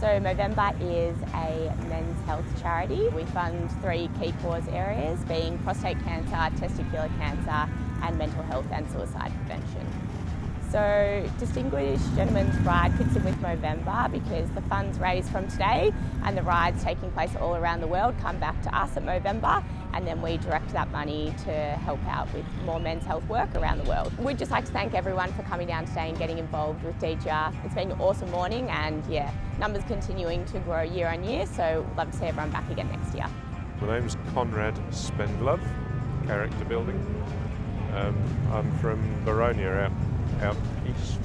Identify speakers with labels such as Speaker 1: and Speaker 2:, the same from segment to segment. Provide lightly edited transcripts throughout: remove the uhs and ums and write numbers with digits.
Speaker 1: So Movember is a men's health charity. We fund 3 key cause areas, being prostate cancer, testicular cancer and mental health and suicide prevention. So Distinguished Gentlemen's Ride fits in with Movember because the funds raised from today and the rides taking place all around the world come back to us at Movember, and then we direct that money to help out with more men's health work around the world. We'd just like to thank everyone for coming down today and getting involved with DGR. It's been an awesome morning, and numbers continuing to grow year on year, so we'd love to see everyone back again next year.
Speaker 2: My name's Conrad Spendlove, character building. I'm from Baronia out east.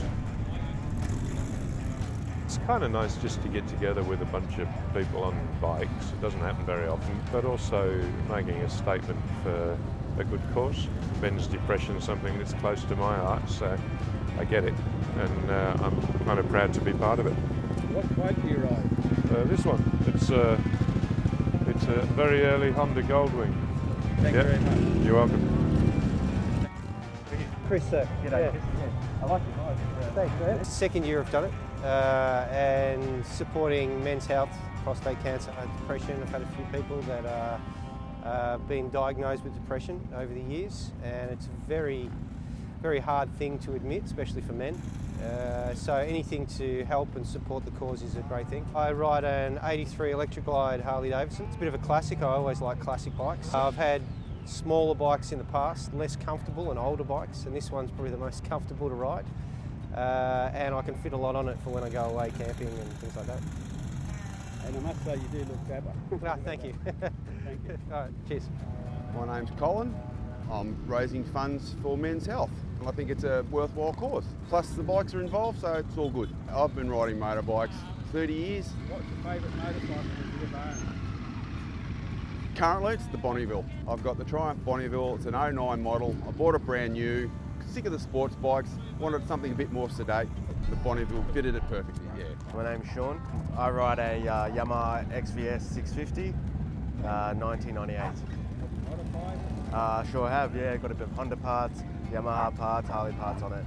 Speaker 2: It's kind of nice just to get together with a bunch of people on bikes. It doesn't happen very often, but also making a statement for a good cause. Men's depression is something that's close to my heart, so I get it, and I'm kind of proud to be part of it.
Speaker 3: What bike do you ride?
Speaker 2: This one. It's a very early Honda Goldwing.
Speaker 3: Thank you very much.
Speaker 2: You're welcome.
Speaker 3: Chris, g'day. Chris. I like your bike. Thanks, man.
Speaker 4: Second year I've done it, and supporting men's health, prostate cancer, depression. I've had a few people that are been diagnosed with depression over the years, and it's a very, very hard thing to admit, especially for men. So anything to help and support the cause is a great thing. I ride an 83 Electric Glide Harley Davidson. It's a bit of a classic. I always like classic bikes. I've had smaller bikes in the past, less comfortable, and older bikes, and this one's probably the most comfortable to ride. And I can fit a lot on it for when I go away camping and things like that.
Speaker 3: And I must say you do look dapper.
Speaker 4: Thank you.
Speaker 3: Thank you.
Speaker 4: All right, cheers.
Speaker 5: My name's Colin. I'm raising funds for men's health. I think it's a worthwhile cause. Plus the bikes are involved, so it's all good. I've been riding motorbikes 30 years.
Speaker 3: What's your favourite motorcycle that you've ever owned?
Speaker 5: Currently it's the Bonneville. I've got the Triumph Bonneville. It's an 09 model. I bought it brand new. Sick of the sports bikes. Wanted something a bit more sedate. The Bonneville fitted it perfectly, yeah.
Speaker 6: My name's Sean. I ride a Yamaha XVS 650, 1998. Sure have, yeah. Got a bit of Honda parts, Yamaha parts, Harley parts on it.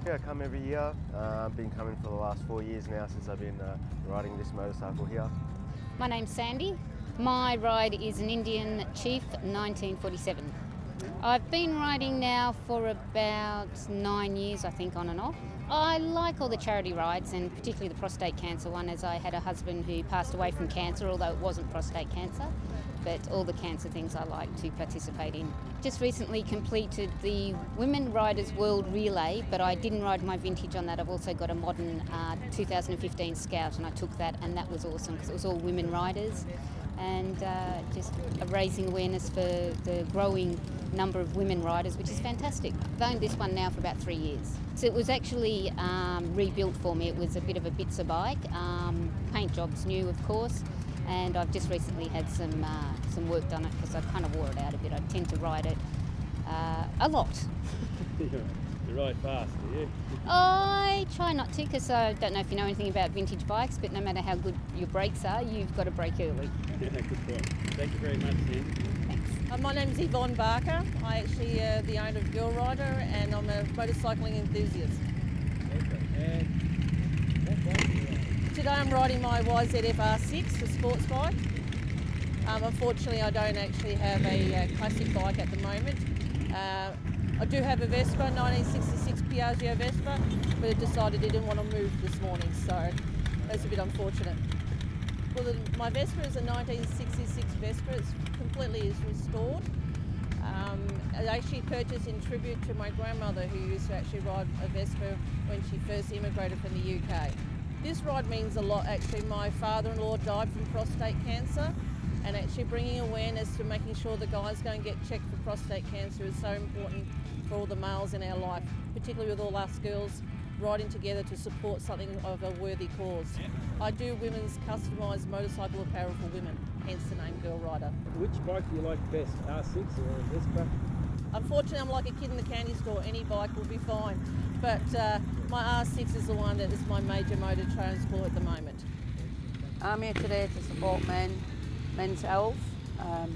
Speaker 6: Yeah, I come every year. I've been coming for the last 4 years now since I've been riding this motorcycle here.
Speaker 7: My name's Sandy. My ride is an Indian Chief 1947. I've been riding now for about 9 years, I think, on and off. I like all the charity rides, and particularly the prostate cancer one, as I had a husband who passed away from cancer, although it wasn't prostate cancer. But all the cancer things I like to participate in. Just recently completed the Women Riders World Relay, but I didn't ride my vintage on that. I've also got a modern 2015 Scout, and I took that, and that was awesome because it was all women riders, and just raising awareness for the growing number of women riders, which is fantastic. I've owned this one now for about 3 years. So it was actually rebuilt for me. It was a bit of a bitzer bike, paint jobs new, of course. And I've just recently had some work done it because I kind of wore it out a bit. I tend to ride it a lot.
Speaker 3: You ride fast, do you?
Speaker 7: I try not to, because I don't know if you know anything about vintage bikes, but no matter how good your brakes are, you've got to brake early.
Speaker 3: Yeah, good point. Thank you very much, Sandy.
Speaker 7: Thanks.
Speaker 8: My name's Yvonne Barker. I actually the owner of Girl Rider, and I'm a motorcycling enthusiast.
Speaker 3: Okay. And what bike do you ride?
Speaker 8: Today I'm riding my YZF R6, a sports bike. Unfortunately, I don't actually have a classic bike at the moment. I do have a Vespa, 1966 Piaggio Vespa, but it decided it didn't want to move this morning, so that's a bit unfortunate. Well, my Vespa is a 1966 Vespa. It's completely restored. I actually purchased in tribute to my grandmother, who used to actually ride a Vespa when she first immigrated from the UK. This ride means a lot. Actually, my father-in-law died from prostate cancer, and actually bringing awareness to making sure the guys go and get checked for prostate cancer is so important for all the males in our life, particularly with all us girls riding together to support something of a worthy cause. I do women's customised motorcycle apparel for women, hence the name Girl Rider.
Speaker 3: Which bike do you like best, R6 or a Vespa?
Speaker 8: Unfortunately, I'm like a kid in the candy store. Any bike will be fine. But my R6 is the one that is my major mode of transport at the moment.
Speaker 9: I'm here today to support men's health. A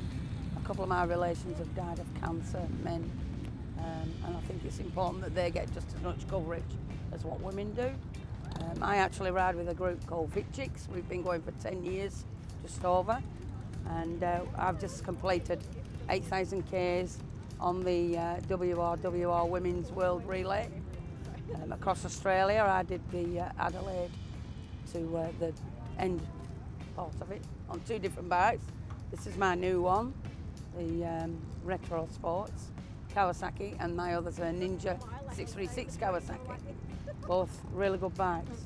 Speaker 9: couple of my relations have died of cancer, men, and I think it's important that they get just as much coverage as what women do. I actually ride with a group called Fit Chicks. We've been going for 10 years, just over, and I've just completed 8,000 Ks on the WRWR Women's World Relay. Across Australia, I did the Adelaide to the end part of it on 2 different bikes. This is my new one, the Retro Sports Kawasaki, and my other's a Ninja 636 Kawasaki. Both really good bikes.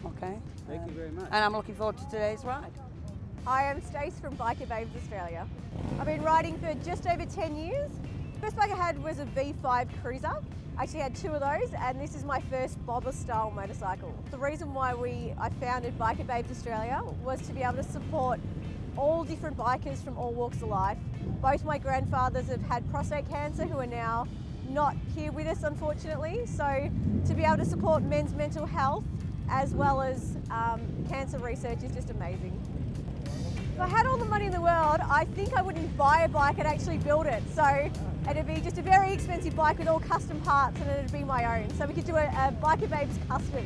Speaker 9: Okay.
Speaker 3: Thank you very much.
Speaker 9: And I'm looking forward to today's ride.
Speaker 10: Hi, I'm Stace from Biker Babes Australia. I've been riding for just over 10 years. First bike I had was a V5 Cruiser. I actually had 2 of those, and this is my first bobber style motorcycle. The reason why I founded Biker Babes Australia was to be able to support all different bikers from all walks of life. Both my grandfathers have had prostate cancer, who are now not here with us, unfortunately. So to be able to support men's mental health as well as cancer research is just amazing. If I had all the money in the world, I think I wouldn't buy a bike, I'd actually build it. So it'd be just a very expensive bike with all custom parts, and it'd be my own. So we could do a Biker Babes custom.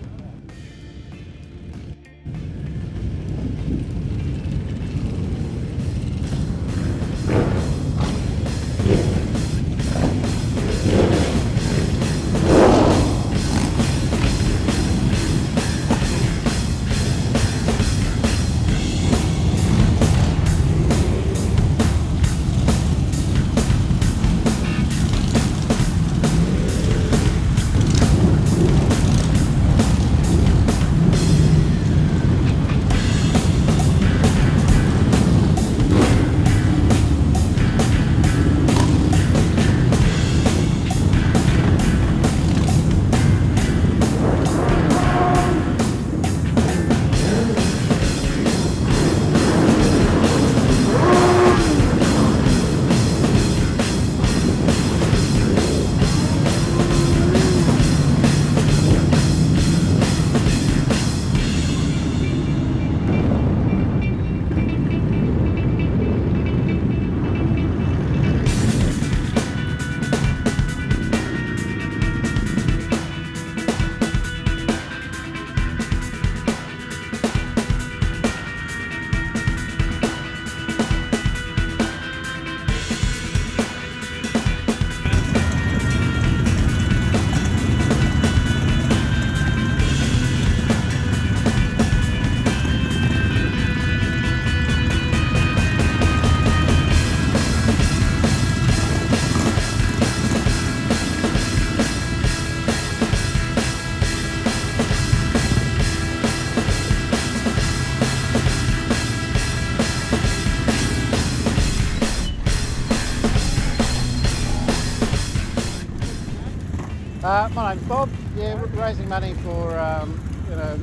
Speaker 11: My name's Bob. Yeah, raising money for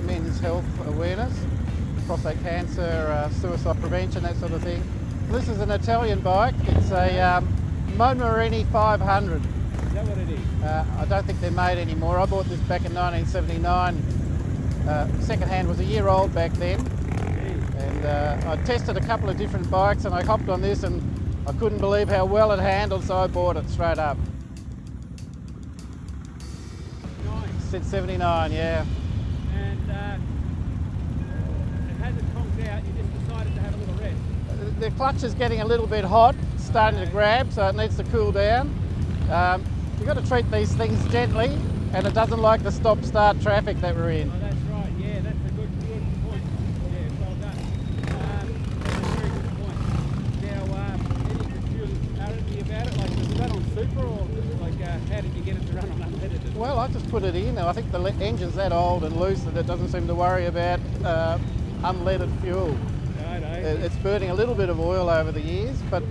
Speaker 11: men's health awareness, prostate cancer, suicide prevention, that sort of thing. This is an Italian bike. It's a Movember 500.
Speaker 3: Is that what it is?
Speaker 11: I don't think they're made anymore. I bought this back in 1979. Second hand, was a year old back then. And I tested a couple of different bikes, and I hopped on this and I couldn't believe how well it handled, so I bought it straight up. Since 79, yeah.
Speaker 3: And it hasn't conked out, you just decided to have a little rest.
Speaker 11: The clutch is getting a little bit hot, starting to grab, so it needs to cool down. You've got to treat these things gently, and it doesn't like the stop-start traffic that we're in.
Speaker 3: Oh, that's right, yeah, that's a good point. Yeah, well done. That's a very good point. Now, any peculiarity about it? Like, was it run on super, or like, how did you get it to run on unleaded?
Speaker 11: Well, I just put it in. I think the engine's that old and loose that it doesn't seem to worry about unleaded fuel. It's burning a little bit of oil over the years, but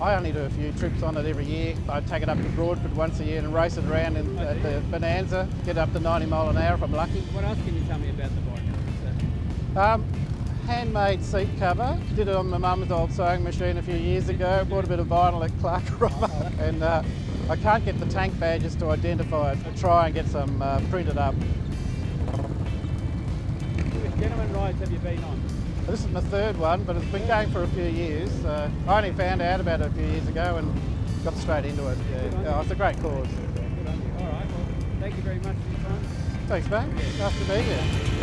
Speaker 11: I only do a few trips on it every year. I take it up to Broadford once a year and race it around at the Bonanza, get up to 90 mile an hour if I'm lucky.
Speaker 3: What else can you tell me about the bike?
Speaker 11: Handmade seat cover. Did it on my mum's old sewing machine a few years ago. Bought a bit of vinyl at Clark Roma, and I can't get the tank badges to identify it. I'll try and get some printed up.
Speaker 3: Which gentleman rides have you been on?
Speaker 11: This is my third one, but it's been going for a few years. I only found out about it a few years ago and got straight into it. Yeah. It's a great cause.
Speaker 3: Good on you. All right, well, thank you very much for your time.
Speaker 11: Thanks, mate. Nice to meet you.